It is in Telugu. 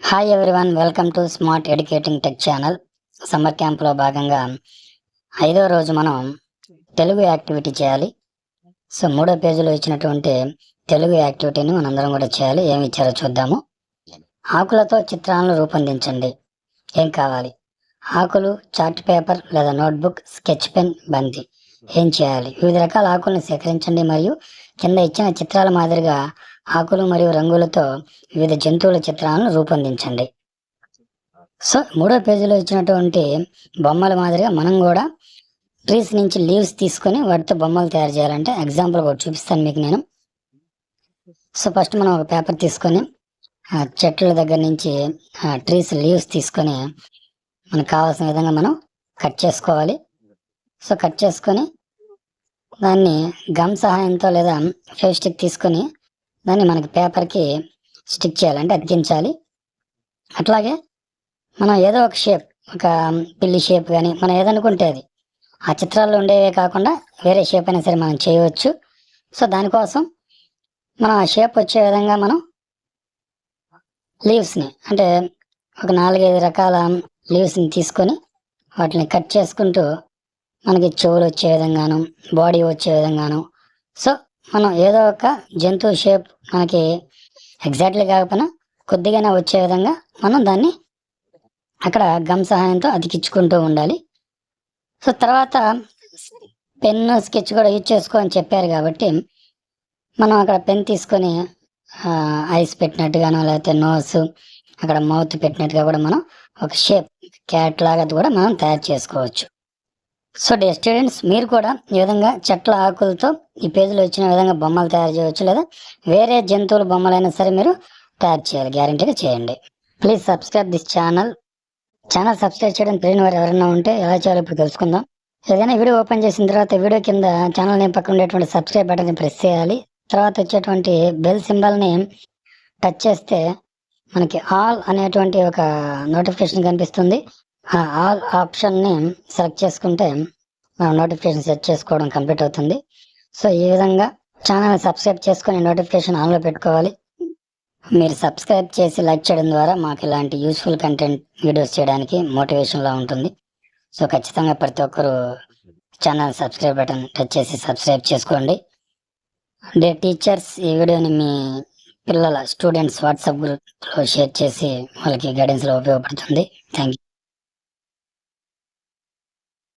Hi everyone, welcome to smart educating tech channel. Summer క్యాంప్లో భాగంగా 5వ రోజు మనం తెలుగు యాక్టివిటీ చేయాలి. సో 3వ పేజీలో ఇచ్చినటువంటి తెలుగు యాక్టివిటీని మనందరం కూడా చేయాలి. ఏమి ఇచ్చారో చూద్దాము. ఆకులతో చిత్రాలను రూపొందించండి. ఏం కావాలి? ఆకులు, చార్ట్ పేపర్ లేదా నోట్బుక్, స్కెచ్ పెన్, బంతి. ఏం చేయాలి? వివిధ రకాల ఆకులను సేకరించండి మరియు కింద ఇచ్చిన చిత్రాల మాదిరిగా ఆకులు మరియు రంగులతో వివిధ జంతువుల చిత్రాలను రూపొందించండి. సో 3వ పేజీలో ఇచ్చినటువంటి బొమ్మల మాదిరిగా మనం కూడా ట్రీస్ నుంచి లీవ్స్ తీసుకొని వాటితో బొమ్మలు తయారు చేయాలంటే ఎగ్జాంపుల్ కూడా చూపిస్తాను మీకు నేను. సో ఫస్ట్ మనం ఒక పేపర్ తీసుకొని చెట్ల దగ్గర నుంచి ట్రీస్ లీవ్స్ తీసుకొని మనకు కావాల్సిన విధంగా మనం కట్ చేసుకోవాలి. సో కట్ చేసుకొని దాన్ని గమ్ సహాయంతో లేదా ఫెవిస్టిక్ తీసుకొని దాన్ని మనకి పేపర్కి స్టిక్ చేయాలంటే అతికించాలి. అట్లాగే మనం ఏదో ఒక షేప్, ఒక పిల్లి షేప్ కానీ మనం ఏదనుకుంటే అది ఆ చిత్రాల్లో ఉండేవే కాకుండా వేరే షేప్ అయినా సరే మనం చేయవచ్చు. సో దానికోసం మనం ఆ షేప్ వచ్చే విధంగా మనం లీవ్స్ని అంటే ఒక 4-5 రకాల లీవ్స్ని తీసుకొని వాటిని కట్ చేసుకుంటూ మనకి చెవులు వచ్చే విధంగాను, బాడీ వచ్చే విధంగాను, సో మనం ఏదో ఒక జంతువు షేప్ మనకి ఎగ్జాక్ట్లీ కాకపోయినా కొద్దిగానే వచ్చే విధంగా మనం దాన్ని అక్కడ గమ్ సహాయంతో అతికించుకుంటూ ఉండాలి. సో తర్వాత పెన్ను, స్కెచ్ కూడా యూజ్ చేసుకో అని చెప్పారు కాబట్టి మనం అక్కడ పెన్ తీసుకొని ఐస్ పెట్టినట్టుగానో లేకపోతే నోస్, అక్కడ మౌత్ పెట్టినట్టుగా కూడా మనం ఒక షేప్ క్యాట్ లాగా కూడా మనం తయారు చేసుకోవచ్చు. సో డియర్ స్టూడెంట్స్, మీరు కూడా ఈ విధంగా చెట్ల ఆకులతో ఈ పేజీలో ఇచ్చిన విధంగా బొమ్మలు తయారు చేయవచ్చు, లేదా వేరే జంతువుల బొమ్మలైనా సరే మీరు తయారు చేయాలి, గ్యారంటీగా చేయండి. Please subscribe this channel. Subscribe చేయడం తెలియని వారు ఎవరైనా ఉంటే ఎలా చేయాలో ఇప్పుడు తెలుసుకుందాం. ఏదైనా వీడియో ఓపెన్ చేసిన తర్వాత వీడియో కింద ఛానల్ నేమ్ పక్కన ఉండేటువంటి సబ్స్క్రైబ్ బటన్ని ప్రెస్ చేయాలి. తర్వాత వచ్చేటువంటి బెల్ సింబల్ని టచ్ చేస్తే మనకి ఆల్ అనేటువంటి ఒక నోటిఫికేషన్ కనిపిస్తుంది. ఆ ఆల్ ఆప్షన్ని సెలెక్ట్ చేసుకుంటే మనం నోటిఫికేషన్ సెట్ చేసుకోవడం కంప్లీట్ అవుతుంది. సో ఈ విధంగా ఛానల్ సబ్స్క్రైబ్ చేసుకొని నోటిఫికేషన్ ఆన్లో పెట్టుకోవాలి. మీరు సబ్స్క్రైబ్ చేసి లైక్ చేయడం ద్వారా మాకు ఇలాంటి యూస్ఫుల్ కంటెంట్ వీడియోస్ చేయడానికి మోటివేషన్లా ఉంటుంది. సో ఖచ్చితంగా ప్రతి ఒక్కరు ఛానల్ సబ్స్క్రైబ్ బటన్ టచ్ చేసి సబ్స్క్రైబ్ చేసుకోండి. డే టీచర్స్, ఈ వీడియోని మీ పిల్లల స్టూడెంట్స్ వాట్సాప్ గ్రూప్లో షేర్ చేసి వాళ్ళకి గైడెన్స్లో ఉపయోగపడుతుంది. Thank you.